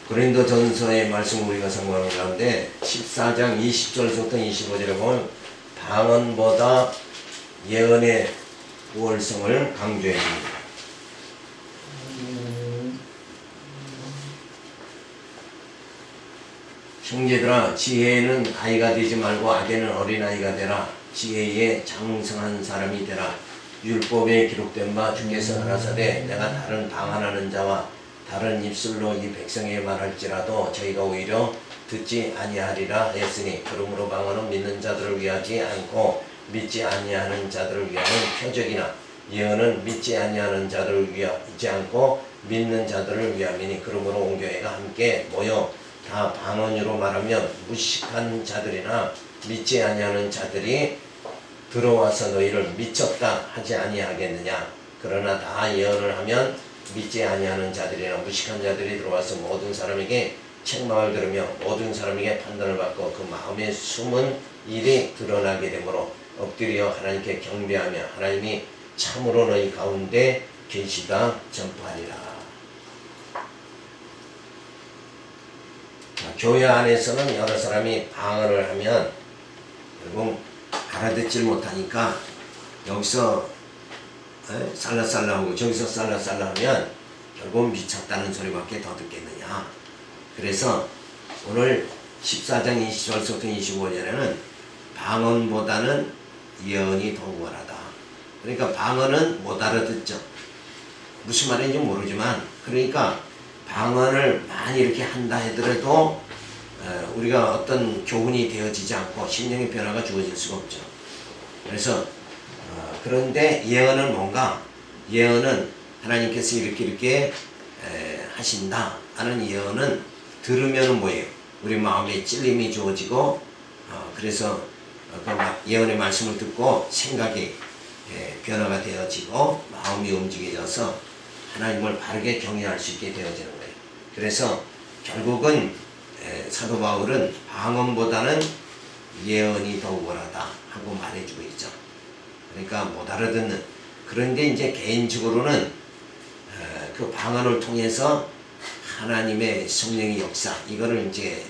고린도전서의 말씀을 우리가 성공하는 가운데 14장 20절부터 25절에 보면 방언보다 예언의 우월성을 강조해 줍니다. 형제들아, 지혜에는 아이가 되지 말고 악에는 어린아이가 되라. 지혜에 장성한 사람이 되라. 율법에 기록된 바 주께서 가라사대 내가 다른 방언하는 자와 다른 입술로 이 백성에게 말할지라도 저희가 오히려 듣지 아니하리라 했으니, 그러므로 방언은 믿는 자들을 위하지 않고 믿지 아니하는 자들을 위하는 표적이나 예언은 믿지 아니하는 자들을 위하지 않고 믿는 자들을 위함이니, 그러므로 온 교회가 함께 모여 다 방언으로 말하면 무식한 자들이나 믿지 아니하는 자들이 들어와서 너희를 미쳤다 하지 아니하겠느냐. 그러나 다 예언을 하면 믿지 아니하는 자들이나 무식한 자들이 들어와서 모든 사람에게 책망을 들으며 모든 사람에게 판단을 받고 그 마음의 숨은 일이 드러나게 되므로 엎드려 하나님께 경배하며 하나님이 참으로 너희 가운데 계시다 전파하리라. 교회 안에서는 여러 사람이 방언을 하면 결국 알아듣질 못하니까 여기서 살라살라하고 저기서 살라살라 하면 결국 미쳤다는 소리밖에 더 듣겠느냐. 그래서 오늘 14장 20절부터 25절에는 방언보다는 예언이 더 우월하다. 그러니까 방언은 못 알아듣죠. 무슨 말인지 모르지만, 그러니까 방언을 많이 이렇게 한다 하더라도 우리가 어떤 교훈이 되어지지 않고 심령의 변화가 주어질 수가 없죠. 그래서 그런데 예언은 뭔가? 예언은 하나님께서 이렇게 하신다 하는 예언은 들으면 뭐예요? 우리 마음에 찔림이 주어지고 그래서 그 예언의 말씀을 듣고 생각이 변화가 되어지고 마음이 움직여져서 하나님을 바르게 경외할 수 있게 되어지는 거예요. 그래서 결국은 사도 바울은 방언보다는 예언이 더 우월하다 하고 말해주고 있죠. 그러니까 못 알아듣는. 그런데 이제 개인적으로는 그 방언을 통해서 하나님의 성령의 역사 이거를 이제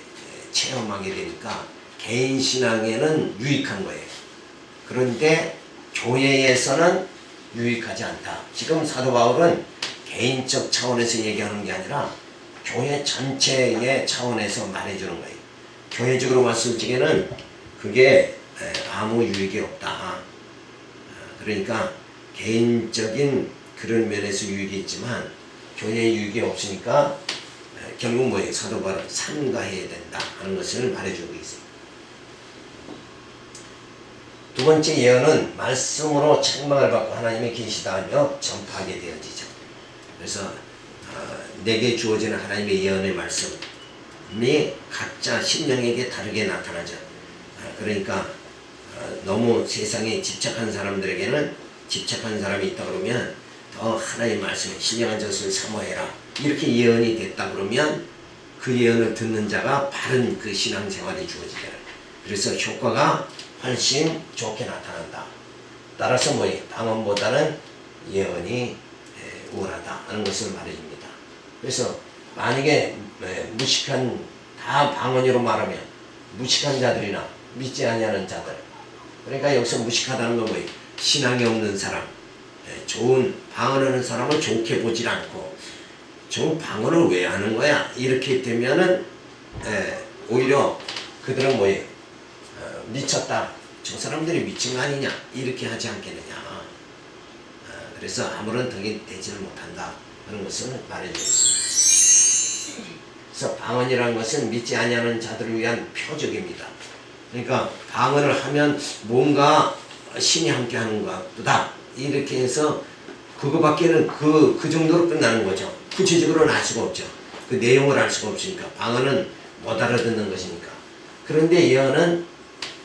체험하게 되니까 개인 신앙에는 유익한 거예요. 그런데 교회에서는 유익하지 않다. 지금 사도 바울은 개인적 차원에서 얘기하는 게 아니라 교회 전체의 차원에서 말해주는 거예요. 교회적으로 봤을 적에는 그게 아무 유익이 없다. 그러니까 개인적인 그런 면에서 유익이 있지만 교회에 유익이 없으니까 결국 뭐예요? 사도 바울은 삼가해야 된다 하는 것을 말해주고 있습니다. 두 번째 예언은 말씀으로 책망을 받고 하나님의 계시다하며 전파하게 되어지죠. 그래서 내게 주어지는 하나님의 예언의 말씀이 각자 심령에게 다르게 나타나죠. 그러니까 너무 세상에 집착한 사람들에게는 집착한 사람이 있다 그러면 더 하나님의 말씀에 신령한 것을 사모해라 이렇게 예언이 됐다 그러면 그 예언을 듣는 자가 바른 그 신앙생활이 주어지잖아요. 그래서 효과가 훨씬 좋게 나타난다. 따라서 뭐예요? 방언보다는 예언이 우월하다 하는 것을 말해줍니다. 그래서 만약에 무식한 다 방언으로 말하면 무식한 자들이나 믿지 아니하는 자들, 그러니까 여기서 무식하다는 건 뭐예요? 신앙이 없는 사람, 좋은 방언하는 사람을 좋게 보질 않고 저 방언을 왜 하는 거야? 이렇게 되면은 오히려 그들은 뭐예요? 미쳤다. 저 사람들이 미친 거 아니냐? 이렇게 하지 않겠느냐. 그래서 아무런 덕이 되지를 못한다 하는 것을 말해주겠습니다. 그래서 방언이라는 것은 믿지 아니하는 자들을 위한 표적입니다. 그러니까 방언을 하면 뭔가 신이 함께 하는 것보다 이렇게 해서 그거밖에는 그 정도로 끝나는 거죠. 구체적으로는 알 수가 없죠. 그 내용을 알 수가 없으니까. 방언은 못 알아듣는 것이니까. 그런데 예언은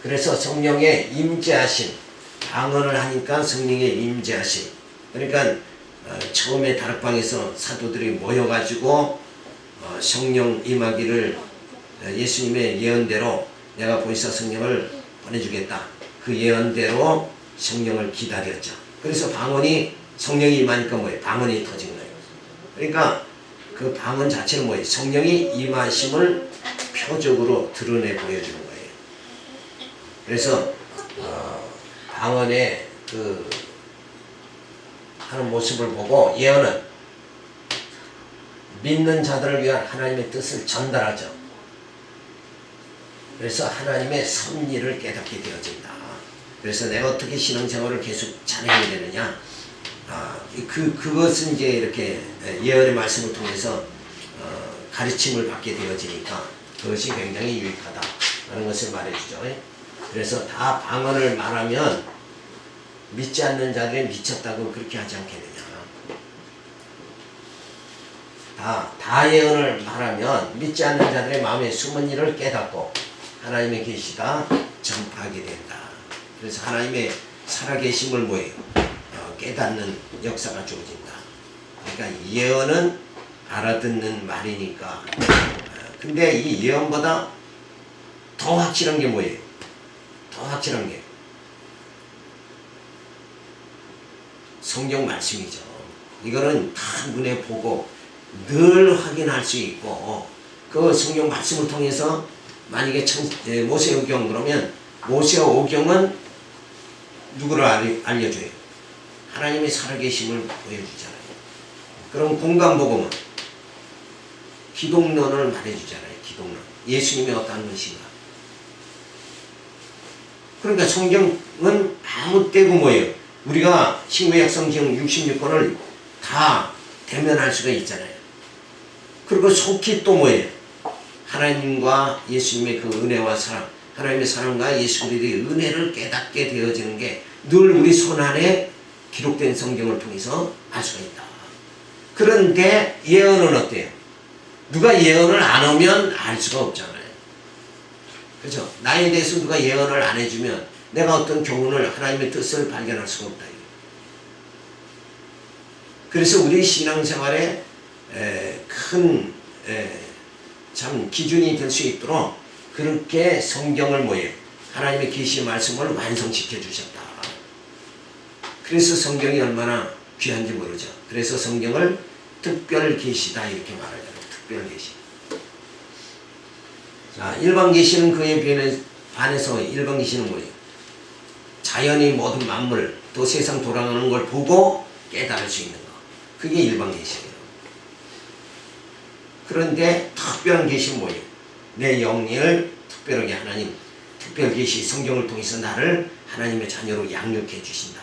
그래서 성령의 임재하심, 방언을 하니까 성령의 임재하심. 그러니까 처음에 다락방에서 사도들이 모여가지고 성령 임하기를 예수님의 예언대로 내가 보이사 성령을 보내주겠다. 그 예언대로 성령을 기다렸죠. 그래서 방언이 성령이 임하니까 뭐예요? 방언이 터진 거예요. 그러니까 그 방언 자체는 뭐예요? 성령이 임하심을 표적으로 드러내 보여주는 거예요. 그래서 방언의 그 하는 모습을 보고 예언은 믿는 자들을 위한 하나님의 뜻을 전달하죠. 그래서 하나님의 섭리를 깨닫게 되어진다. 그래서 내가 어떻게 신앙생활을 계속 잘해야 되느냐? 그것은 이제 이렇게 예언의 말씀을 통해서 가르침을 받게 되어지니까 그것이 굉장히 유익하다라는 것을 말해주죠. 그래서 다 방언을 말하면 믿지 않는 자들이 미쳤다고 그렇게 하지 않겠느냐. 다 예언을 말하면 믿지 않는 자들의 마음에 숨은 일을 깨닫고 하나님의 계시가 전파하게 된다. 그래서 하나님의 살아계심을 뭐예요? 깨닫는 역사가 주어진다. 그러니까 예언은 알아듣는 말이니까. 근데 이 예언보다 더 확실한 게 뭐예요? 더 확실한 게 성경 말씀이죠. 이거는 다 눈에 보고 늘 확인할 수 있고, 그 성경 말씀을 통해서 만약에 모세오경 그러면 모세오경은 누구를 알려줘요? 하나님의 살아계심을 보여주잖아요. 그럼 공간복음은 기독론을 말해주잖아요. 기독론. 예수님이 어떠한 분이신가. 그러니까 성경은 아무 때고 뭐예요? 우리가 신구약 성경 66권을 다 대면할 수가 있잖아요. 그리고 속히 또 뭐예요? 하나님과 예수님의 그 은혜와 사랑, 하나님의 사랑과 예수 그리스도의 은혜를 깨닫게 되어지는 게 늘 우리 손안에 기록된 성경을 통해서 알 수가 있다. 그런데 예언은 어때요? 누가 예언을 안 하면 알 수가 없잖아요. 그렇죠? 나에 대해서 누가 예언을 안 해주면 내가 어떤 교훈을, 하나님의 뜻을 발견할 수가 없다. 그래서 우리 신앙생활에 큰 참 기준이 될 수 있도록 그렇게 성경을 뭐예요? 하나님의 계시 말씀을 완성시켜 주셨다. 그래서 성경이 얼마나 귀한지 모르죠. 그래서 성경을 특별 계시다 이렇게 말하잖아요. 특별 계시. 자, 일반 계시는 그에 반해서 일반 계시는 뭐예요? 자연이 모든 만물 또 세상 돌아가는 걸 보고 깨달을 수 있는 거. 그게 일반 계시예요. 그런데 특별한 계시는 뭐예요? 내 영리를 특별하게 하나님 특별 계시 성경을 통해서 나를 하나님의 자녀로 양육해 주신다.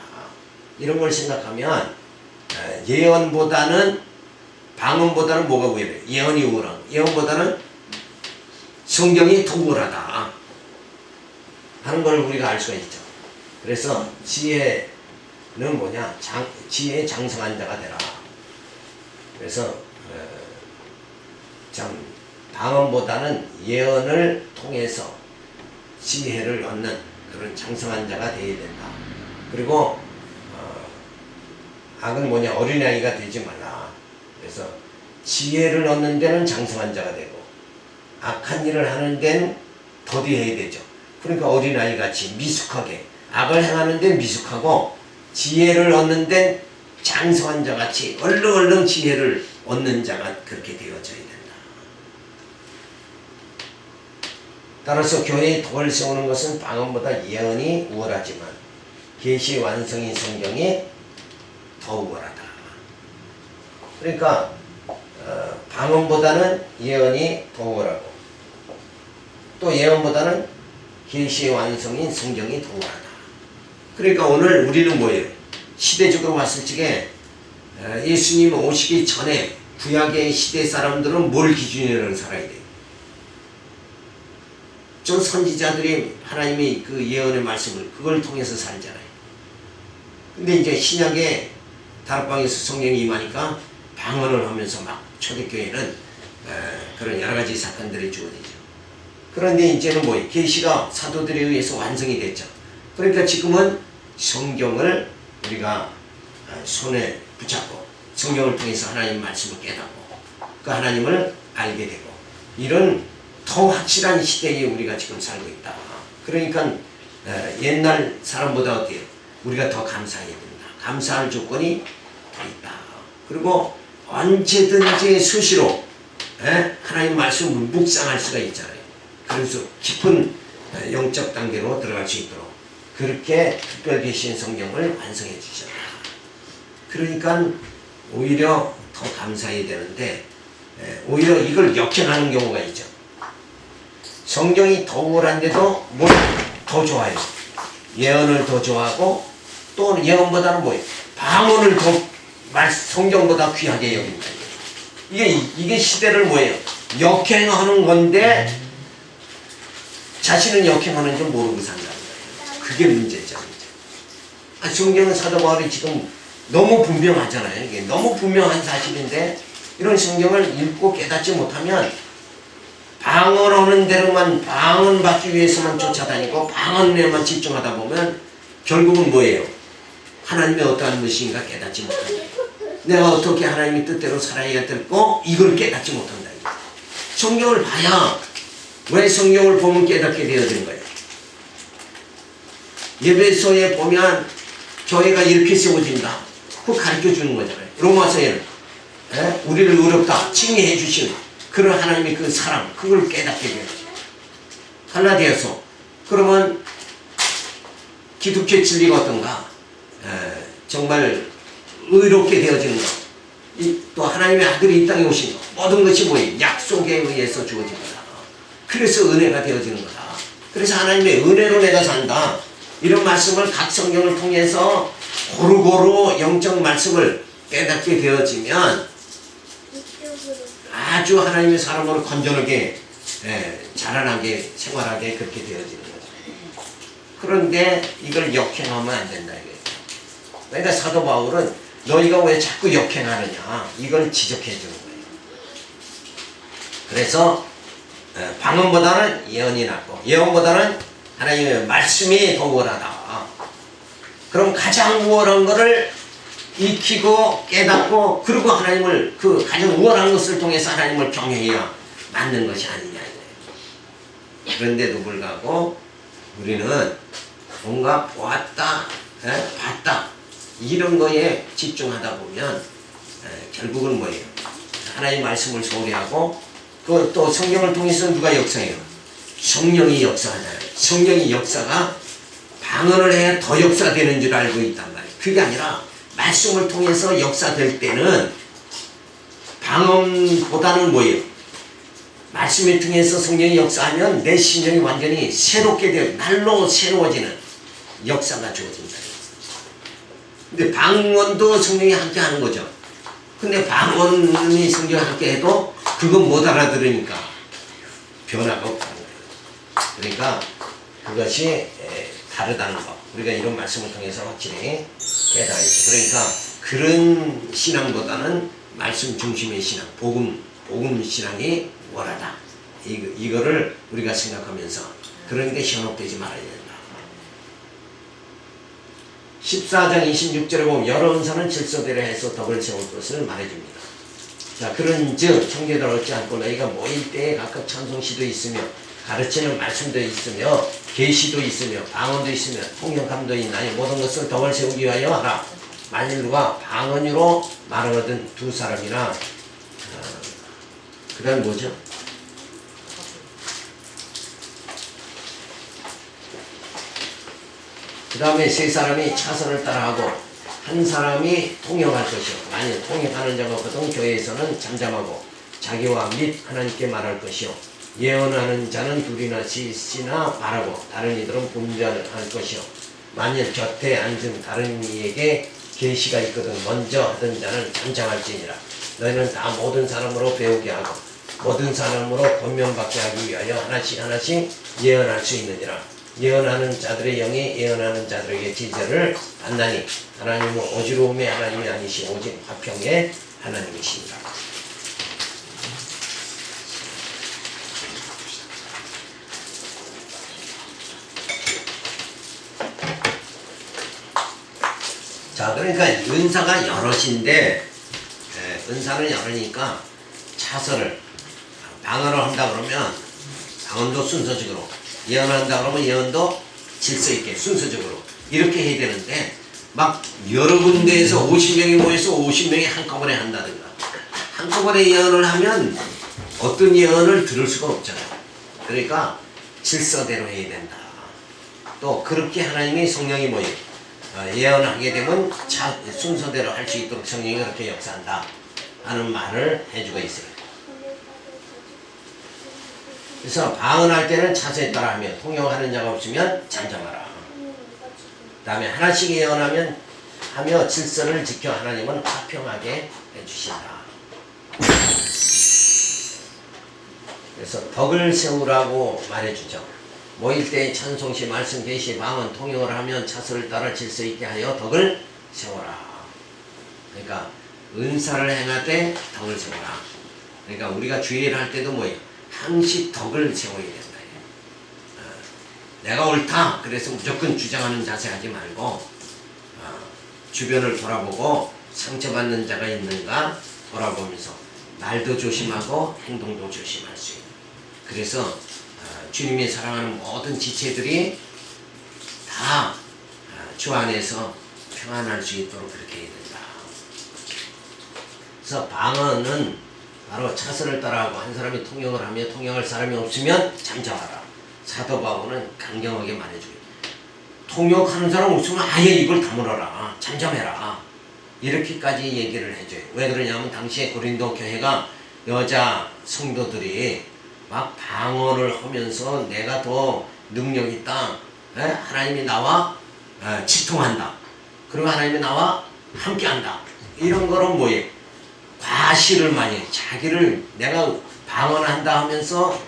이런 걸 생각하면 예언보다는 방언보다는 뭐가 우월해요? 예언이 우월하고 예언보다는 성경이 더 우월하다 하는 걸 우리가 알 수가 있죠. 그래서 지혜는 뭐냐? 지혜의 장성한 자가 되라. 그래서 참 방언보다는 예언을 통해서 지혜를 얻는 그런 장성한 자가 되어야 된다. 그리고 악은 뭐냐? 어린아이가 되지 말라. 그래서 지혜를 얻는 데는 장성한 자가 되고 악한 일을 하는 데는 더디해야 되죠. 그러니까 어린아이같이 미숙하게 악을 행하는 데는 미숙하고 지혜를 얻는 데는 장성한 자같이 얼른 지혜를 얻는 자가 그렇게 되어져야 된다. 따라서 교회의 덕을 세우는 것은 방언보다 예언이 우월하지만 계시 완성인 성경이 더 우월하다. 그러니까 방언보다는 예언이 더 우월하고 또 예언보다는 계시의 완성인 성경이 더 우월하다. 그러니까 오늘 우리는 뭐예요? 시대적으로 봤을 적에 예수님 오시기 전에 구약의 시대 사람들은 뭘 기준으로 살아야 돼요? 저 선지자들이 하나님의 그 예언의 말씀을 그걸 통해서 살잖아요. 근데 이제 신약의 다락방에서 성령이 임하니까 방언을 하면서 막 초대교회는 그런 여러 가지 사건들이 주어지죠. 그런데 이제는 뭐예요? 계시가 사도들에 의해서 완성이 됐죠. 그러니까 지금은 성경을 우리가 손에 붙잡고 성경을 통해서 하나님 말씀을 깨닫고 그 하나님을 알게 되고 이런 더 확실한 시대에 우리가 지금 살고 있다. 그러니까 옛날 사람보다 어때요? 우리가 더 감사해야 된다. 감사할 조건이 더 있다. 그리고 언제든지 수시로 하나님 말씀을 묵상할 수가 있잖아요. 그래서 깊은 영적 단계로 들어갈 수 있도록 그렇게 특별 계신 성경을 완성해 주셨다. 그러니까 오히려 더 감사해야 되는데 오히려 이걸 역행하는 경우가 있죠. 성경이 더 우월한데도 뭘 더 좋아해요. 예언을 더 좋아하고 또 예언보다는 뭐예요? 방언을 더 성경보다 귀하게 여긴다. 이게 시대를 뭐예요? 역행하는 건데 자신은 역행하는 줄 모르고 산다는 거예요. 그게 문제죠. 성경은 사도 바울이 지금 너무 분명하잖아요. 이게 너무 분명한 사실인데 이런 성경을 읽고 깨닫지 못하면 방언하는 대로만 방언 받기 위해서만 쫓아다니고 방언에만 집중하다 보면 결국은 뭐예요? 하나님의 어떠한 것인가 깨닫지 못한다. 내가 어떻게 하나님의 뜻대로 살아야 될고 이걸 깨닫지 못한다. 성경을 봐야 왜 성경을 보면 깨닫게 되어지는 거예요? 예배소에 보면 교회가 이렇게 세워진다. 그거 가르쳐 주는 거잖아요. 로마서에는 우리를 의롭다 칭의해 주시는 그런 하나님의 그 사랑 그걸 깨닫게 돼요. 갈라디아서 그러면 기독교의 진리가 어떤가? 정말 의롭게 되어지는 것. 또 하나님의 아들이 이 땅에 오신 것. 모든 것이 뭐예요? 약속에 의해서 주어진 거다. 그래서 은혜가 되어지는 거다. 그래서 하나님의 은혜로 내가 산다. 이런 말씀을 각 성경을 통해서 고루고루 영적 말씀을 깨닫게 되어지면 아주 하나님의 사람으로 건전하게 자라나게 생활하게 그렇게 되어지는 거죠. 그런데 이걸 역행하면 안 된다 이거예요. 그러니까 사도 바울은 너희가 왜 자꾸 역행하느냐 이걸 지적해 주는 거예요. 그래서 방언보다는 예언이 낫고 예언보다는 하나님의 말씀이 더 우월하다. 그럼 가장 우월한 것을 익히고 깨닫고 그리고 하나님을 그 가장 우월한 것을 통해서 하나님을 경외해야 맞는 것이 아니냐 이거예요. 그런데도 불구하고 우리는 뭔가 보았다, 봤다 이런 거에 집중하다 보면 결국은 뭐예요? 하나님의 말씀을 소리하고 그 또 성경을 통해서 누가 역사해요? 성령이 역사하잖아요. 성령이 역사가 방언을 해야 더 역사되는 줄 알고 있단 말이에요. 그게 아니라 말씀을 통해서 역사될 때는 방언보다는 뭐예요? 말씀을 통해서 성령이 역사하면 내 심령이 완전히 새롭게 되어 날로 새로워지는 역사가 주어진다. 근데 방언도 성령이 함께 하는 거죠. 근데 방언이 성령이 함께 해도 그건 못 알아들으니까 변화가 없다는 거예요. 그러니까 그것이 다르다는 거. 우리가 이런 말씀을 통해서 확실히 깨달아야죠. 그러니까 그런 신앙보다는 말씀 중심의 신앙, 복음 신앙이 원하다. 이거를 우리가 생각하면서 그런 게 현혹되지 말아야 된다. 14장 26절에 보면 여러 은사는 질서대로 해서 덕을 세울 것을 말해줍니다. 자, 그런즉 형제들 어찌 않고 너희가 모일 때에 각각 찬송시도 있으며 가르치는 말씀도 있으며 계시도 있으며 방언도 있으며 통역함도 있나니 모든 것을 덕을 세우기 위하여 하라. 만일 누가 방언으로 말하거든 두 사람이나 그 다음 뭐죠? 그 다음에 세 사람이 차선을 따라하고 한 사람이 통역할 것이요. 만일 통역하는 자가 없거든 교회에서는 잠잠하고 자기와 및 하나님께 말할 것이요. 예언하는 자는 둘이나 셋이나 말하고 다른 이들은 분별할 것이요. 만일 곁에 앉은 다른 이에게 계시가 있거든 먼저 하던 자는 잠잠할지니라. 너희는 다 모든 사람으로 배우게 하고 모든 사람으로 권면받게 하기 위하여 하나씩 예언할 수 있느니라. 예언하는 자들의 영이 예언하는 자들에게 지혜를 받나니 하나님은 오지로움의 하나님이 아니시 오직 화평의 하나님이시니라. 자, 그러니까 은사가 여럿인데 은사는 여럿이니까 차선을 방언을 한다 그러면 방언도 순서적으로 예언한다 그러면 예언도 질서 있게 순서적으로 이렇게 해야 되는데 막 여러 군데에서 50명이 모여서 50명이 한꺼번에 한다든가 한꺼번에 예언을 하면 어떤 예언을 들을 수가 없잖아요. 그러니까 질서대로 해야 된다. 또 그렇게 하나님의 성령이 뭐예요? 예언을 하게 되면 순서대로 할 수 있도록 성령이 그렇게 역사한다 하는 말을 해주고 있어요. 그래서 방언할 때는 차세에 따라 하며 통역하는 자가 없으면 잠잠하라. 그 다음에 하나씩 예언하며 질서를 지켜 하나님은 화평하게 해주신다. 그래서 덕을 세우라고 말해주죠. 모일 때 찬송시, 말씀, 계시, 방언, 통역을 하면 차서를 따라 질서 있게 하여 덕을 세워라. 그러니까 은사를 행할 때 덕을 세워라. 그러니까 우리가 주의를 할 때도 뭐예요? 항시 덕을 세워야 된다. 내가 옳다 그래서 무조건 주장하는 자세 하지 말고 주변을 돌아보고 상처받는 자가 있는가 돌아보면서 말도 조심하고 행동도 조심할 수 있는. 그래서 주님이 사랑하는 모든 지체들이 다 주 안에서 평안할 수 있도록 그렇게 해야 된다. 그래서 방언은 바로 차선을 따라하고 한 사람이 통역을 하며 통역할 사람이 없으면 잠잠하라. 사도 바울은 강경하게 말해줘요. 통역하는 사람 없으면 아예 입을 다물어라. 잠잠해라. 이렇게까지 얘기를 해줘요. 왜 그러냐면 당시에 고린도 교회가 여자 성도들이 막 방언을 하면서 내가 더 능력 있다. 하나님이 나와 치통한다. 그리고 하나님이 나와 함께한다. 이런 거는 뭐예요? 과시를 많이 해요. 자기를 내가 방언한다 하면서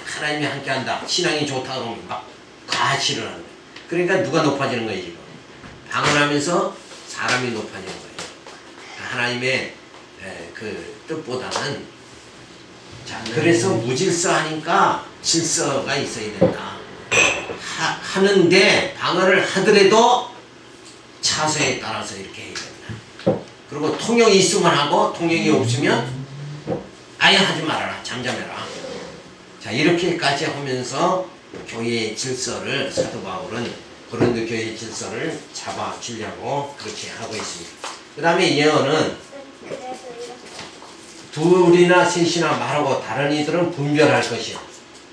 하나님이 함께한다. 신앙이 좋다 그러면 막 과시를 하는 거예요. 그러니까 누가 높아지는 거예요 지금? 방언하면서 사람이 높아지는 거예요. 하나님의 그 뜻보다는 자 그래서 무질서하니까 질서가 있어야 된다. 하는데 방언을 하더라도 차서에 따라서 이렇게 해야 된다. 그리고 통역이 있으면 하고 통역이 없으면 아예 하지 말아라. 잠잠해라. 자 이렇게까지 하면서 교회의 질서를 사도 바울은 고린도 교회의 질서를 잡아주려고 그렇게 하고 있습니다. 그 다음에 예언은 둘이나 셋이나 말하고 다른 이들은 분별할 것이요.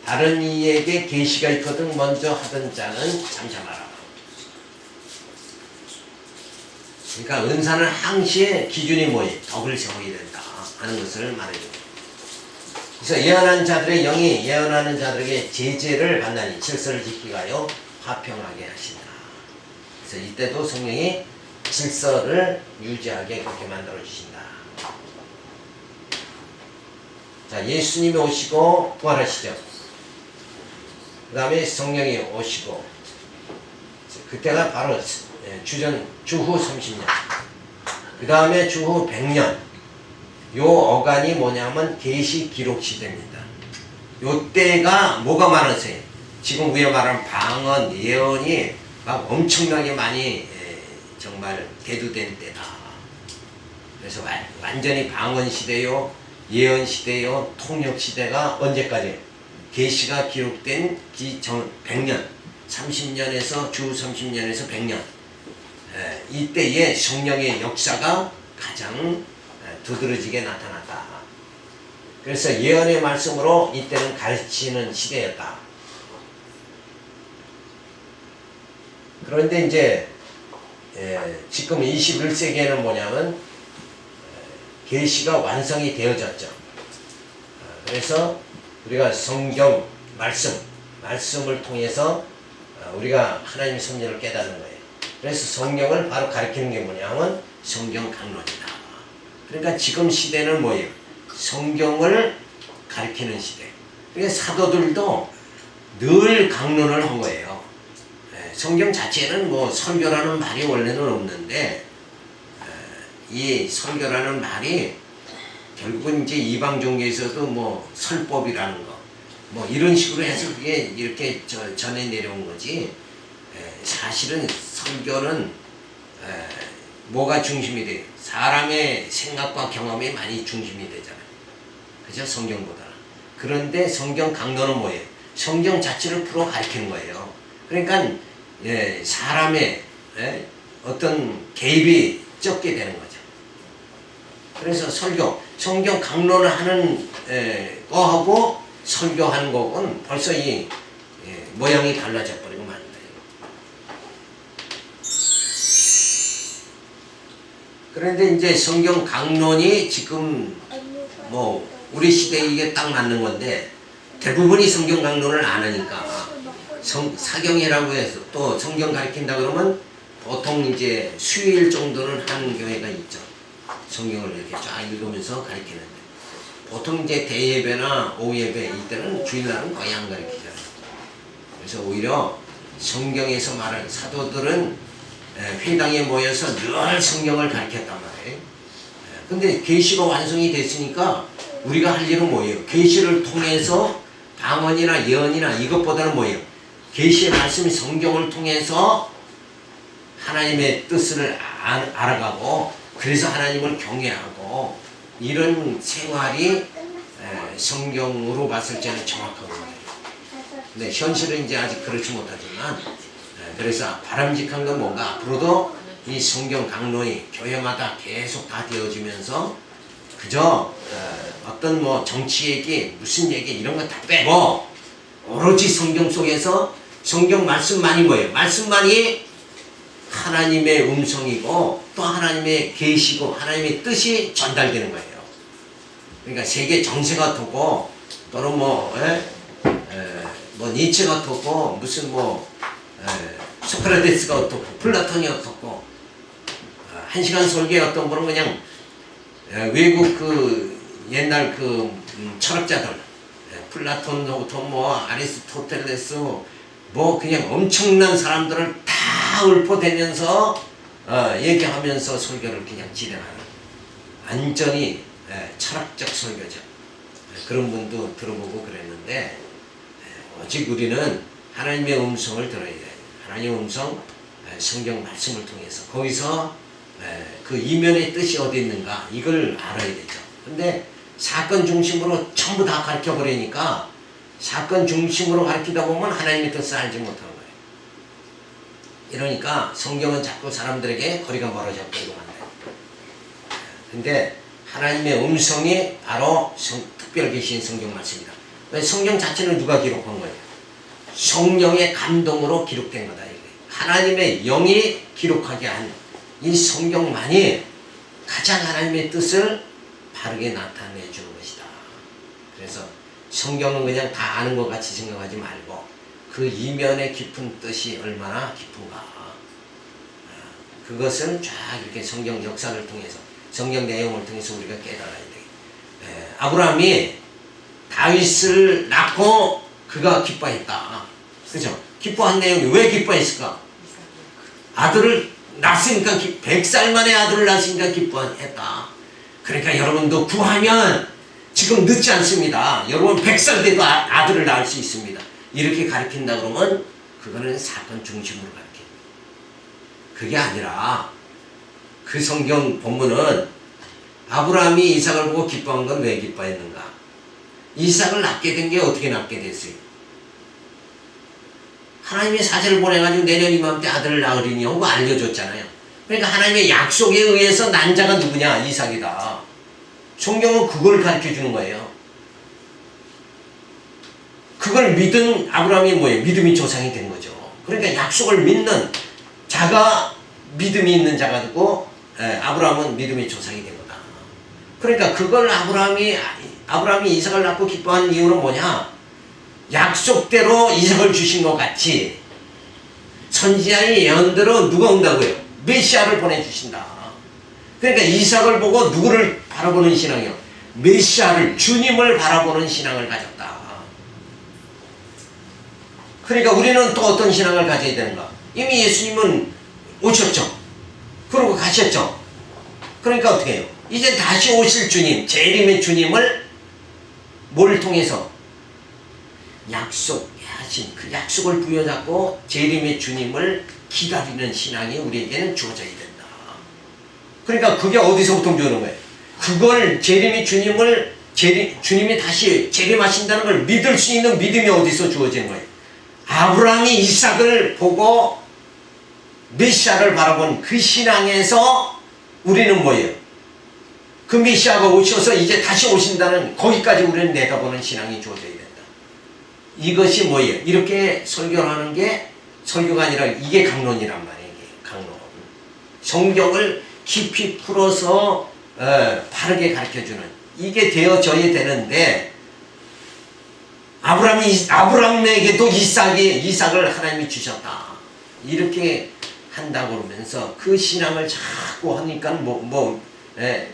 다른 이에게 계시가 있거든 먼저 하던 자는 잠잠하라. 그러니까 은사는 항시의 기준이 뭐예요? 덕을 세워야 된다 하는 것을 말해줍니다. 그래서 예언하는 자들의 영이 예언하는 자들에게 제재를 받나니 질서를 지키가요 화평하게 하신다. 그래서 이때도 성령이 질서를 유지하게 그렇게 만들어 주신다. 자 예수님이 오시고 부활하시죠. 그 다음에 성령이 오시고 그때가 바로 주후 30년 그 다음에 주후 100년 요 어간이 뭐냐면 계시 기록 시대입니다. 요 때가 뭐가 많으세요? 지금 위에 말한 방언 예언이 막 엄청나게 많이 정말 대두된 때다. 그래서 완전히 방언 시대요 예언 시대요 통역 시대가 언제까지? 계시가 기록된 100년 30년에서 주 30년에서 100년 이때의 성령의 역사가 가장 두드러지게 나타났다. 그래서 예언의 말씀으로 이때는 가르치는 시대였다. 그런데 이제 지금 21세기에는 뭐냐면 계시가 완성이 되어졌죠. 그래서 우리가 성경 말씀을 통해서 우리가 하나님의 섭리를 깨닫는 거예요. 그래서 성경을 바로 가르치는 게 뭐냐면 성경 강론이다. 그러니까 지금 시대는 뭐예요? 성경을 가르치는 시대. 그러니까 사도들도 늘 강론을 한 거예요. 성경 자체는 뭐 설교라는 말이 원래는 없는데 이 설교라는 말이 결국은 이제 이방 종교에서도 뭐 설법이라는 거 뭐 이런 식으로 해서 그게 이렇게 전해 내려온 거지. 사실은 설교는 뭐가 중심이 돼요? 사람의 생각과 경험이 많이 중심이 되잖아요. 그죠? 성경보다. 그런데 성경 강론은 뭐예요? 성경 자체를 풀어 가르치는 거예요. 그러니까 사람의 어떤 개입이 적게 되는 거죠. 그래서 설교 성경 강론을 하는 거하고 설교하는 거는 벌써 이 모양이 달라져 버리고 맙니다. 그런데 이제 성경 강론이 지금 뭐 우리 시대에 이게 딱 맞는 건데 대부분이 성경 강론을 안 하니까 사경이라고 해서 또 성경 가르친다 그러면 보통 이제 수요일 정도는 하는 교회가 있죠. 성경을 이렇게 쫙 읽으면서 가르치는데 보통 이제 대예배나 오예배 이때는 주일날은 거의 안 가르치잖아요. 그래서 오히려 성경에서 말하는 사도들은 회당에 모여서 늘 성경을 가르쳤단 말이에요. 근데 계시가 완성이 됐으니까 우리가 할 일은 뭐예요? 계시를 통해서 방언이나 예언이나 이것보다는 뭐예요? 계시의 말씀이 성경을 통해서 하나님의 뜻을 알아가고 그래서 하나님을 경외하고 이런 생활이 성경으로 봤을 때는 정확하거든요. 근데 현실은 이제 아직 그렇지 못하지만 그래서 바람직한 건 뭔가 앞으로도 이 성경 강론이 교회마다 계속 다 되어지면서 그저 어떤 뭐 정치 얘기 무슨 얘기 이런 거 다 빼고 오로지 성경 속에서 성경 말씀만이 뭐예요? 말씀만이 하나님의 음성이고 또 하나님의 계시고 하나님의 뜻이 전달되는 거예요. 그러니까 세계 정세가 어떻고 또는 뭐 니체가 어떻고 무슨 소크라테스가 어떻고 플라톤이 어떻고 1시간 설교에 어떤 분은 그냥 외국 그 옛날 그 철학자들 플라톤부터 뭐 아리스토텔레스 뭐 그냥 엄청난 사람들을 다 읊어대면서 얘기하면서 설교를 그냥 진행하는 완전히 철학적 설교죠. 그런 분도 들어보고 그랬는데 오직 우리는 하나님의 음성을 들어야 돼요. 하나님의 음성 성경 말씀을 통해서 거기서 그 이면의 뜻이 어디 있는가 이걸 알아야 되죠. 근데 사건 중심으로 전부 다 가르쳐 버리니까 사건 중심으로 가르치다 보면 하나님의 뜻을 알지 못하는 거예요. 이러니까 성경은 자꾸 사람들에게 거리가 멀어져 버리고 만나요. 근데 하나님의 음성이 바로 특별 계신 성경 말씀이다. 성경 자체는 누가 기록한 거예요? 성령의 감동으로 기록된 거다. 하나님의 영이 기록하게 한 이 성경만이 가장 하나님의 뜻을 바르게 나타내 주는 것이다. 그래서 성경은 그냥 다 아는 것 같이 생각하지 말고 그 이면의 깊은 뜻이 얼마나 깊은가 그것은 쫙 이렇게 성경 역사를 통해서 성경 내용을 통해서 우리가 깨달아야 돼. 아브라함이 다윗을 낳고 그가 기뻐했다. 그죠? 기뻐한 내용이 왜 기뻐했을까? 아들을 낳았으니까 100살 만에 아들을 낳았으니까 기뻐했다. 그러니까 여러분도 구하면 지금 늦지 않습니다. 여러분 100살 돼도 아들을 낳을 수 있습니다. 이렇게 가르친다 그러면 그거는 사건 중심으로 가르쳐. 그게 아니라 그 성경 본문은 아브라함이 이삭을 보고 기뻐한 건 왜 기뻐했는가? 이삭을 낳게 된 게 어떻게 낳게 됐어요? 하나님의 사제를 보내가지고 내년 이맘때 아들을 낳으리니 하고 알려줬잖아요. 그러니까 하나님의 약속에 의해서 난 자가 누구냐? 이삭이다. 성경은 그걸 가르쳐 주는 거예요. 그걸 믿은 아브라함이 뭐예요? 믿음이 조상이 된 거죠. 그러니까 약속을 믿는 자가 믿음이 있는 자가 되고 아브라함은 믿음의 조상이 된 거다. 그러니까 그걸 아브라함이 이삭을 낳고 기뻐한 이유는 뭐냐? 약속대로 이삭을 주신 것 같이 선지자의 예언대로 누가 온다고요? 메시아를 보내주신다. 그러니까 이삭을 보고 누구를 바라보는 신앙이요? 메시아를, 주님을 바라보는 신앙을 가졌다. 그러니까 우리는 또 어떤 신앙을 가져야 되는가? 이미 예수님은 오셨죠. 그러고 가셨죠. 그러니까 어떻게 해요? 이제 다시 오실 주님, 재림의 주님을 뭘 통해서? 약속하신 그 약속을 부여잡고 재림의 주님을 기다리는 신앙이 우리에게는 주어져야 된다. 그러니까 그게 어디서부터 주는 거예요? 그걸 재림의 주님을 주님이 다시 재림하신다는 걸 믿을 수 있는 믿음이 어디서 주어지는 거예요? 아브라함이 이삭을 보고 메시아를 바라본 그 신앙에서 우리는 뭐예요? 그 메시아가 오셔서 이제 다시 오신다는 거기까지 우리는 내다보는 신앙이 주어져야 된다. 이것이 뭐예요? 이렇게 설교를 하는 게 설교가 아니라 이게 강론이란 말이에요. 이게 강론. 성경을 깊이 풀어서 바르게 가르쳐주는 이게 되어져야 되는데 아브라함에게도 이삭을 하나님이 주셨다. 이렇게 한다고 그러면서 그 신앙을 자꾸 하니까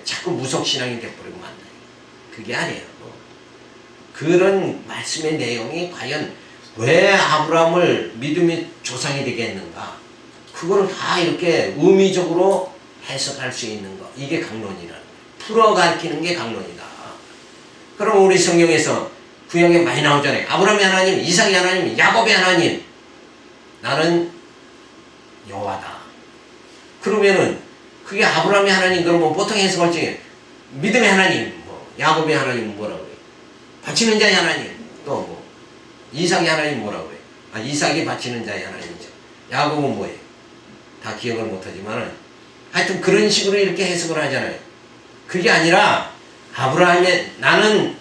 자꾸 무속신앙이 돼버리고 만나요. 그게 아니에요. 그런 말씀의 내용이 과연 왜 아브라함을 믿음의 조상이 되게 했는가? 그거를 다 이렇게 의미적으로 해석할 수 있는 거. 이게 강론이라는 거예요. 풀어 가르치는 게 강론이다. 그럼 우리 성경에서 구약에 많이 나오잖아요. 아브라함의 하나님, 이삭의 하나님, 야곱의 하나님. 나는 여호와다. 그러면은 그게 아브라함의 하나님 그러면 보통 해석할 적에 믿음의 하나님, 야곱의 하나님 뭐라고 해요? 바치는 자의 하나님. 또 이삭의 하나님 뭐라고 해요? 이삭이 바치는 자의 하나님이죠. 야곱은 뭐예요? 다 기억을 못하지만은 하여튼 그런 식으로 이렇게 해석을 하잖아요. 그게 아니라 나는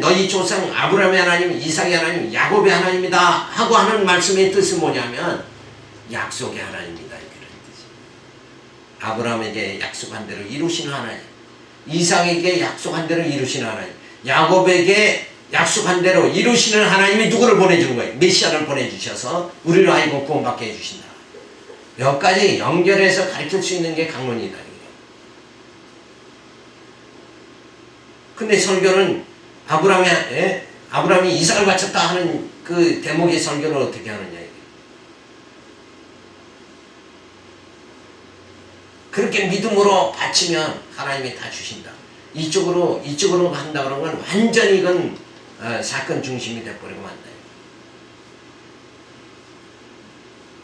너희 조상 아브라함의 하나님, 이삭의 하나님, 야곱의 하나님이다 하고 하는 말씀의 뜻은 뭐냐면 약속의 하나님이다 이런 뜻이에요. 아브라함에게 약속한 대로 이루시는 하나님, 이삭에게 약속한 대로 이루시는 하나님, 야곱에게 약속한 대로 이루시는 하나님이 누구를 보내주는 거예요? 메시아를 보내주셔서 우리를 알고 구원받게 해주신다. 몇 가지 연결해서 가르칠 수 있는 게 강론이다. 근데 설교는 아브라함이 이삭을 바쳤다 하는 그 대목의 설교를 어떻게 하느냐. 그렇게 믿음으로 바치면 하나님이 다 주신다. 이쪽으로 한다 그러는 건 완전히 이건 사건 중심이 돼버리고 만나요.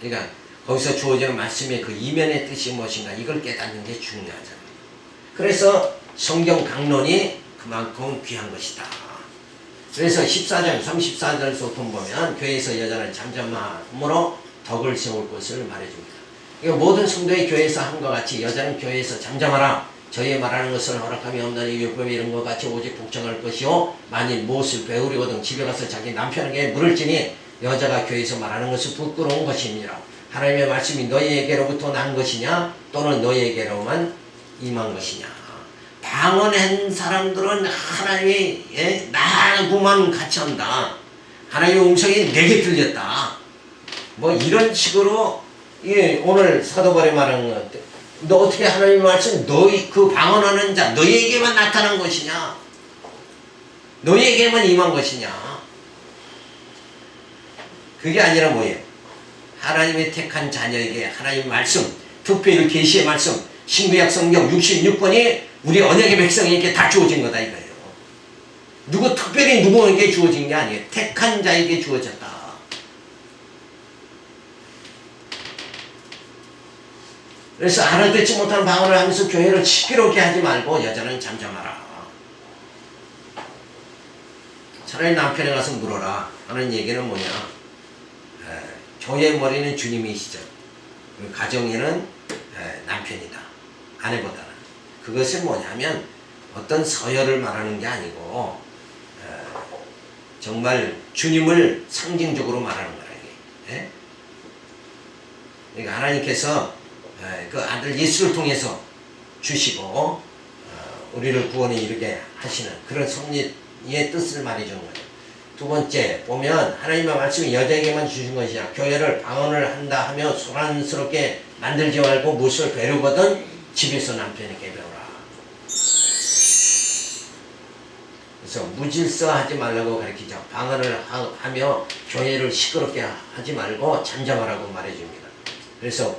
그러니까 거기서 주어지는 말씀의 그 이면의 뜻이 무엇인가 이걸 깨닫는 게 중요하잖아요. 그래서 성경 강론이 그만큼 귀한 것이다. 그래서 14장 34절에서 보면 교회에서 여자는 잠잠함으로 덕을 세울 것을 말해줍니다. 그러니까 모든 성도의 교회에서 함과 같이 여자는 교회에서 잠잠하라. 저희 말하는 것을 허락함이 없나니 율법에 이런 것 같이 오직 복종할 것이요 만일 무엇을 배우려거든 집에 가서 자기 남편에게 물을지니 여자가 교회에서 말하는 것은 부끄러운 것입니다. 하나님의 말씀이 너희에게로부터 난 것이냐 또는 너희에게로만 임한 것이냐. 방언한 사람들은 하나님이 나하고만 같이 한다. 하나님의 음성이 내게 들렸다. 이런 식으로 오늘 사도 바울이 말하는 것 같아. 너 어떻게 하나님의 말씀 너희 그 방언하는 자 너희에게만 나타난 것이냐? 너희에게만 임한 것이냐? 그게 아니라 뭐예요? 하나님의 택한 자녀에게 하나님의 말씀, 특별히 계시의 말씀, 신구약 성경 66권이 우리 언약의 백성에게 다 주어진 거다 이거예요. 특별히 누구에게 주어진 게 아니에요. 택한 자에게 주어졌다. 그래서 알아듣지 못하는 방언을 하면서 교회를 시끄럽게 하지 말고 여자는 잠잠하라. 차라리 남편에 가서 물어라 하는 얘기는 뭐냐. 교회의 머리는 주님이시죠. 가정에는 남편이다. 아내보다는. 그것은 뭐냐면 어떤 서열을 말하는 게 아니고 정말 주님을 상징적으로 말하는 거라. 이게. 그러니까 하나님께서 그 아들 예수를 통해서 주시고 우리를 구원에 이르게 하시는 그런 섭리의 뜻을 말해주는 거예요. 두 번째 보면 하나님의 말씀이 여자에게만 주신 것이야. 교회를 방언을 한다 하며 소란스럽게 만들지 말고 무엇을 배우거든 집에서 남편에게 배우라. 그래서 무질서하지 말라고 가르치죠. 방언을 하며 교회를 시끄럽게 하지 말고 잠잠하라고 말해줍니다. 그래서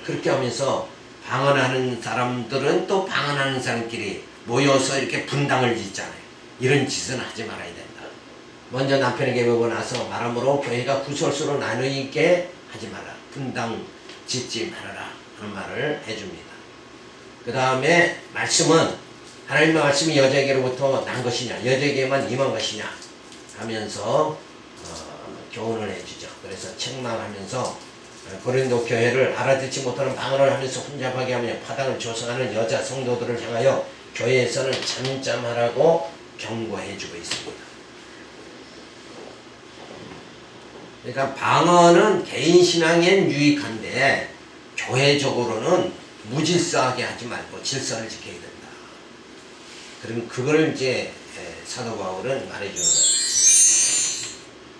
그렇게 하면서 방언하는 사람들은 또 방언하는 사람끼리 모여서 이렇게 분당을 짓잖아요. 이런 짓은 하지 말아야 된다. 먼저 남편에게 배우고 나서 말함으로 교회가 구설수로 나누게 하지 마라. 분당 짓지 말아라 하는 말을 해줍니다. 그 다음에 말씀은 하나님의 말씀이 여자에게로부터 난 것이냐 여자에게만 임한 것이냐 하면서 교훈을 해주죠. 그래서 책망하면서 고린도 교회를 알아듣지 못하는 방언을 하면서 혼잡하게 하며 파당을 조성하는 여자 성도들을 향하여 교회에서는 잠잠하라고 경고해 주고 있습니다. 그러니까 방언은 개인 신앙엔 유익한데 교회적으로는 무질서하게 하지 말고 질서를 지켜야 된다. 그럼 그걸 이제 사도 바울은 말해주는 거예요.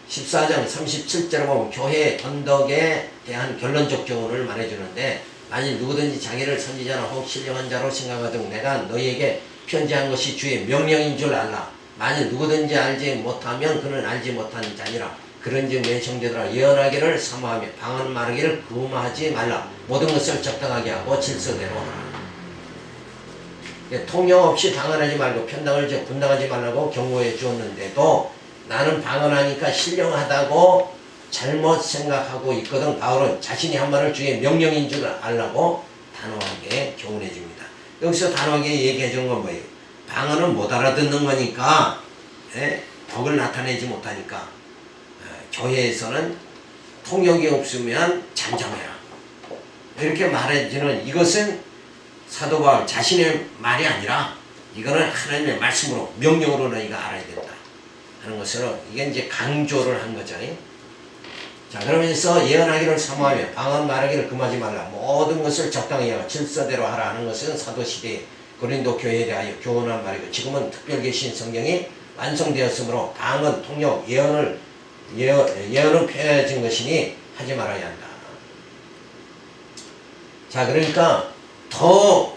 14장 37절에 보면 교회의 건덕에 대한 결론적 교훈을 말해주는데, 만일 누구든지 자기를 선지자나 혹 신령한 자로 생각하든 내가 너희에게 편지한 것이 주의 명령인 줄 알라. 만일 누구든지 알지 못하면 그는 알지 못한 자니라. 그런즉 내 형제들아, 예언하기를 사모하며 방언 말하기를 금하지 말라. 모든 것을 적당하게 하고 질서대로 하라. 통역 없이 방언하지 말고 편당을 분당하지 말라고 경고해 주었는데도 나는 방언하니까 신령하다고 잘못 생각하고 있거든. 바울은 자신이 한 말을 주의 명령인 줄 알라고 단호하게 교훈해 줍니다. 여기서 단호하게 얘기해 주는 건 뭐예요? 방언은 못 알아듣는 거니까, 덕을 나타내지 못하니까 교회에서는 통역이 없으면 잠잠해라. 이렇게 말해주는, 이것은 사도 바울 자신의 말이 아니라 이거는 하나님의 말씀으로, 명령으로 너희가 알아야 된다 하는 것으로, 이게 이제 강조를 한 거죠. 자, 그러면서 예언하기를 사모하며 방언 말하기를 금하지 말라. 모든 것을 적당히 하고 질서대로 하라 하는 것은 사도시대의 고린도 교회에 대하여 교훈한 말이고, 지금은 특별 계신 성경이 완성되었으므로 방언, 통역, 예언은 폐해진 것이니 하지 말아야 한다. 자, 그러니까 더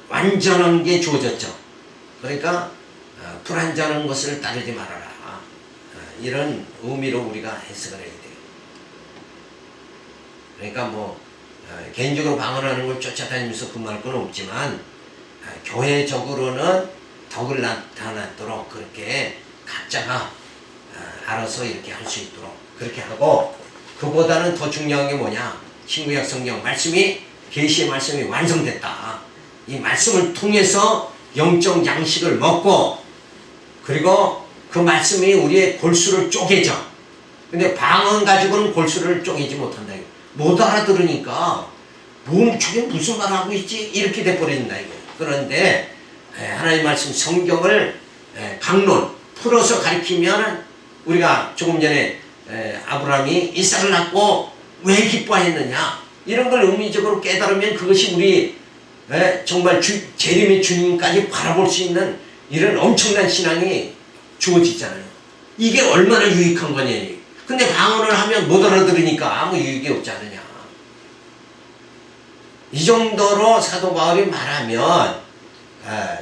완전한 게 주어졌죠. 그러니까 불완전한 것을 따르지 말아라. 이런 의미로 우리가 해석을 해야 돼요. 그러니까 개인적으로 방언하는 걸 쫓아다니면서 근무할 건 없지만, 교회적으로는 덕을 나타났도록 그렇게 각자가 알아서 이렇게 할 수 있도록 그렇게 하고, 그보다는 더 중요한 게 뭐냐? 신구약 성경 말씀이, 계시의 말씀이 완성됐다. 이 말씀을 통해서 영적 양식을 먹고, 그리고 그 말씀이 우리의 골수를 쪼개죠. 근데 방언 가지고는 골수를 쪼개지 못한다. 이거. 못 알아들으니까 저게 무슨 말 하고 있지? 이렇게 돼버린다. 이거. 그런데 하나님 말씀 성경을 강론 풀어서 가리키면, 우리가 조금 전에 아브라함이 이삭을 낳고 왜 기뻐했느냐, 이런 걸 의미적으로 깨달으면 그것이 우리 정말 재림의 주님까지 바라볼 수 있는 이런 엄청난 신앙이 주어지잖아요. 이게 얼마나 유익한 거냐. 근데 방언을 하면 못 알아들으니까 아무 유익이 없지 않느냐. 이 정도로 사도 바울이 말하면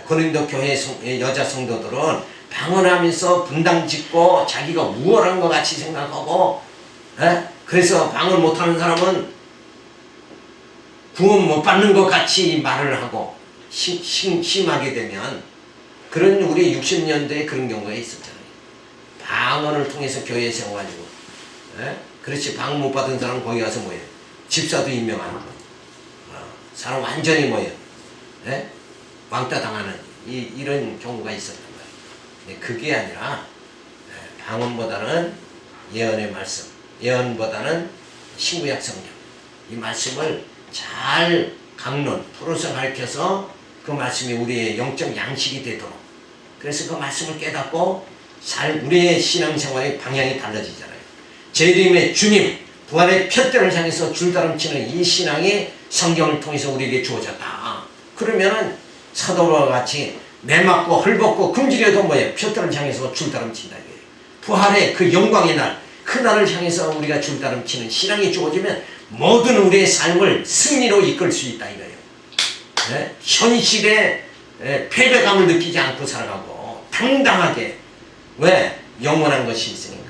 고린도 교회 여자 성도들은 방언하면서 분당 짓고 자기가 우월한 것 같이 생각하고, 그래서 방언 못하는 사람은 구원 못 받는 것 같이 말을 하고 심하게 되면, 그런 우리 60년대에 그런 경우가 있었잖아요. 방언을 통해서 교회에 세워가지고, 그렇지, 방언 못 받은 사람은 거기 가서 뭐예요? 집사도 임명하는 거. 사람 완전히 뭐예요? 왕따 당하는 이런 경우가 있었단 말이에요. 근데 그게 아니라 방언보다는 예언의 말씀, 예언보다는 신구약 성경, 이 말씀을 잘 강론 풀어서 가르쳐서 그 말씀이 우리의 영적 양식이 되도록, 그래서 그 말씀을 깨닫고 우리의 신앙생활의 방향이 달라지잖아요. 재림의 주님, 부활의 푯대를 향해서 줄다름치는 이 신앙이 성경을 통해서 우리에게 주어졌다. 그러면은 사도와 같이 매맞고 헐벗고 금지려도 뭐예요? 푯대를 향해서 줄다름친다. 부활의 그 영광의 날, 그 날을 향해서 우리가 줄다름치는 신앙이 주어지면 모든 우리의 삶을 승리로 이끌 수 있다 이거예요. 현실에 패배감을 느끼지 않고 살아가고 당당하게, 왜? 영원한 것이 있으니까.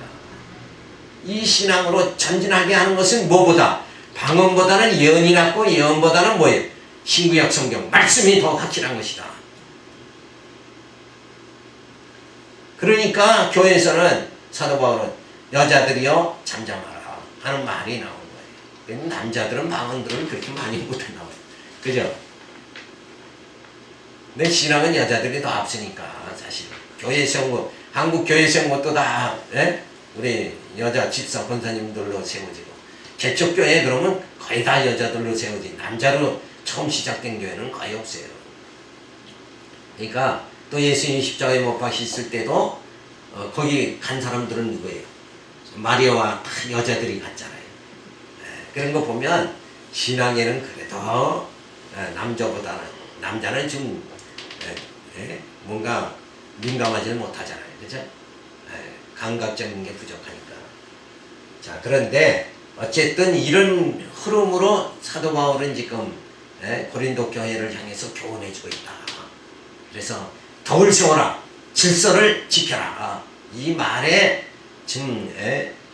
이 신앙으로 전진하게 하는 것은 뭐보다, 방언보다는 예언이 낫고 예언보다는 뭐예요? 신구약 성경 말씀이 더 확실한 것이다. 그러니까 교회에서는 사도 바울은 여자들이여 잠잠하라 하는 말이 나온 거예요. 남자들은 방언들을 그렇게 많이 못했나 봐요. 그죠? 내 신앙은 여자들이 더 앞서니까, 사실 교회 세운 거, 한국 교회 세운 것도 다 우리 여자 집사 권사님들로 세워지고, 개척교회 그러면 거의 다 여자들로 세워진, 남자로 처음 시작된 교회는 거의 없어요. 그러니까 또 예수님 십자가에 못 박히실 때도 거기 간 사람들은 누구예요? 마리아와 다 여자들이 갔잖아요. 그런 거 보면 신앙에는 그래도 남자보다는 남자는 좀 뭔가 민감하지는 못하잖아요. 그죠? 감각적인 게 부족하니까. 자, 그런데 어쨌든 이런 흐름으로 사도 바울은 지금 고린도 교회를 향해서 교훈해주고 있다. 그래서 덕을 세워라, 질서를 지켜라. 이 말에 지금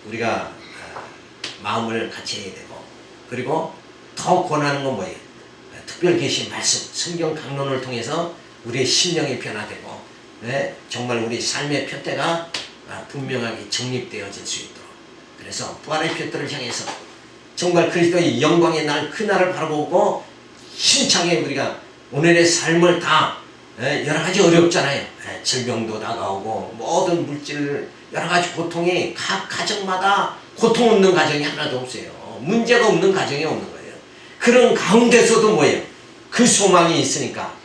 우리가 마음을 같이 해야 되고, 그리고 더 권하는 건 뭐예요? 특별 계신 말씀, 성경 강론을 통해서 우리의 심령이 변화되고, 정말 우리 삶의 표대가 분명하게 정립되어질 수 있도록. 그래서 부활의 표대를 향해서 정말 그리스도의 영광의 날, 그 날을 바라보고 힘차게 우리가 오늘의 삶을 다 여러 가지 어렵잖아요. 질병도 다가오고 모든 물질 여러 가지 고통이 각 가정마다 고통 없는 가정이 하나도 없어요. 문제가 없는 가정이 없는 거예요. 그런 가운데서도 뭐예요? 그 소망이 있으니까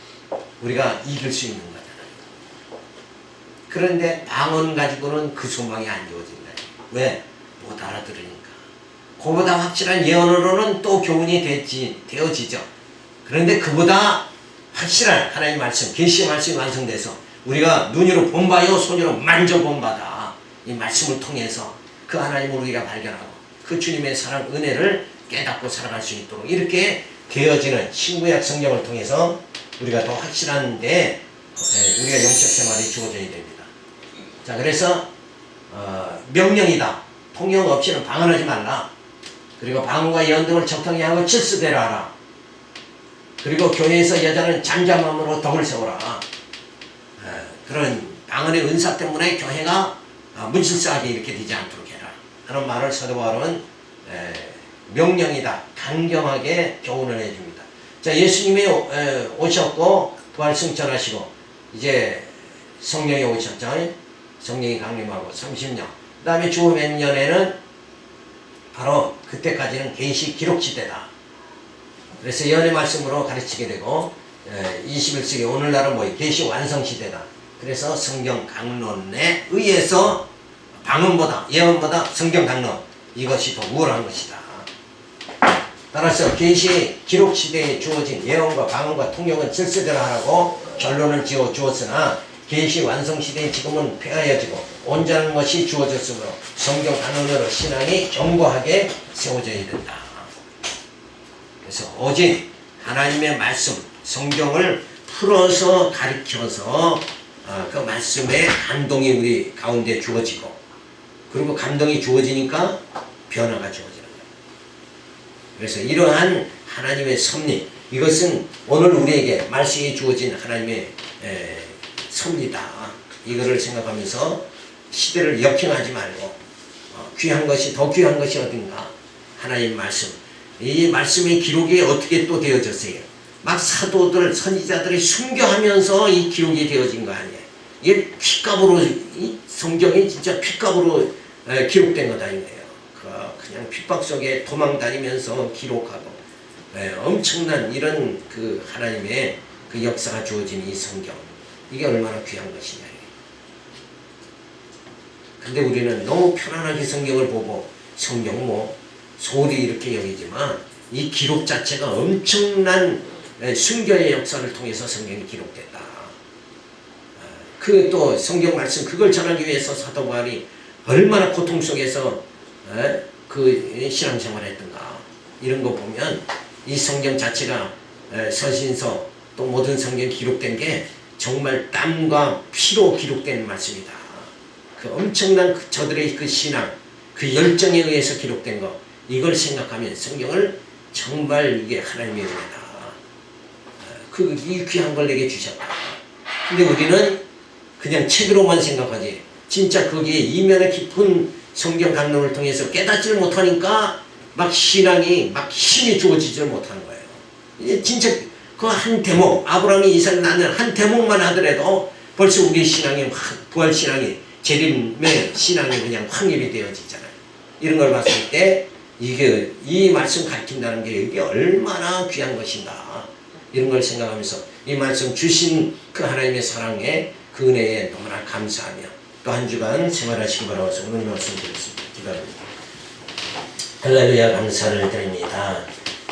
우리가 이길 수 있는 거잖아요. 그런데 방언 가지고는 그 소망이 안 주어진다. 왜? 못 알아들으니까. 그보다 확실한 예언으로는 또 교훈이 되어지죠. 그런데 그보다 확실한 하나님의 말씀, 계시의 말씀이 완성돼서 우리가 눈으로 본바요, 손으로 만져본바다. 이 말씀을 통해서 그 하나님을 우리가 발견하고 그 주님의 사랑, 은혜를 깨닫고 살아갈 수 있도록 이렇게 되어지는 신구약 성경을 통해서 우리가 더 확실한데 우리가 영적 생활이 주어져야 됩니다. 자, 그래서 명령이다. 통역 없이는 방언하지 말라. 그리고 방언과 예언 등을 적당히 하고 질서대로 하라. 그리고 교회에서 여자는 잠잠함으로 덕을 세우라. 그런 방언의 은사 때문에 교회가 문실사하게 이렇게 되지 않도록 해라 하는 말을 사도 바울은 명령이다, 강경하게 교훈을 해줍니다. 자, 예수님이 오셨고 부활 승천하시고 이제 성령이 오셨죠. 성령이 강림하고 30년, 그 다음에 주후 몇 년에는 바로 그때까지는 계시 기록 시대다. 그래서 예언의 말씀으로 가르치게 되고 21세기 오늘날은 뭐예요? 계시 완성 시대다. 그래서 성경 강론에 의해서 방언보다 예언보다 성경 강론, 이것이 더 우월한 것이다. 따라서 계시 기록 시대에 주어진 예언과 방언과 통역은 질서대로 하라고 결론을 지어 주었으나 계시 완성 시대에 지금은 폐하여지고 온전한 것이 주어졌으므로 성경 강론으로 신앙이 견고하게 세워져야 된다. 그래서 오직 하나님의 말씀, 성경을 풀어서 가르쳐서 그 말씀에 감동이 우리 가운데 주어지고, 그리고 감동이 주어지니까 변화가 주어지는 거예요. 그래서 이러한 하나님의 섭리, 이것은 오늘 우리에게 말씀이 주어진 하나님의 섭리다. 이거를 생각하면서 시대를 역행하지 말고 귀한 것이, 더 귀한 것이 어딘가? 하나님의 말씀. 이 말씀의 기록이 어떻게 또 되어졌어요? 막 사도들, 선지자들이 순교하면서 이 기록이 되어진 거 아니에요? 이게 핏값으로, 이 성경이 진짜 핏값으로 기록된 거다 이거예요. 그냥 핍박 속에 도망 다니면서 기록하고 엄청난 이런 그 하나님의 그 역사가 주어진 이 성경, 이게 얼마나 귀한 것이냐. 근데 우리는 너무 편안하게 성경을 보고 성경 뭐 소리 이렇게 여기지만 이 기록 자체가 엄청난 순교의 역사를 통해서 성경이 기록됐다. 그 또 성경 말씀 그걸 전하기 위해서 사도 바울이 얼마나 고통 속에서 그 신앙생활을 했던가, 이런 거 보면 이 성경 자체가 서신서 또 모든 성경이 기록된 게 정말 땀과 피로 기록된 말씀이다. 그 엄청난 저들의 그 신앙, 그 열정에 의해서 기록된 거, 이걸 생각하면 성경을 정말 이게 하나님의 은혜다. 이 귀한 걸 내게 주셨다. 근데 우리는 그냥 책으로만 생각하지 진짜 거기에 이면의 깊은 성경 강론을 통해서 깨닫지를 못하니까 막 신앙이 막 힘이 주어지지를 못하는 거예요. 이게 진짜 그 한 대목, 아브라함이 이삭을 낳는 한 대목만 하더라도 벌써 우리 신앙이 부활 신앙이, 재림의 신앙이 그냥 확립이 되어지잖아요. 이런 걸 봤을 때 이게 이 말씀 가르친다는 게 이게 얼마나 귀한 것인가. 이런 걸 생각하면서 이 말씀 주신 그 하나님의 사랑에 그 은혜에 너무나 감사하며 또 한 주간 생활하시기 바라서 오늘 말씀 드렸습니다. 기도합니다. 할렐루야 감사를 드립니다.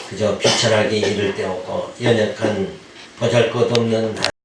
그저 비천하게 이를 때 없고 연약한 보잘것없는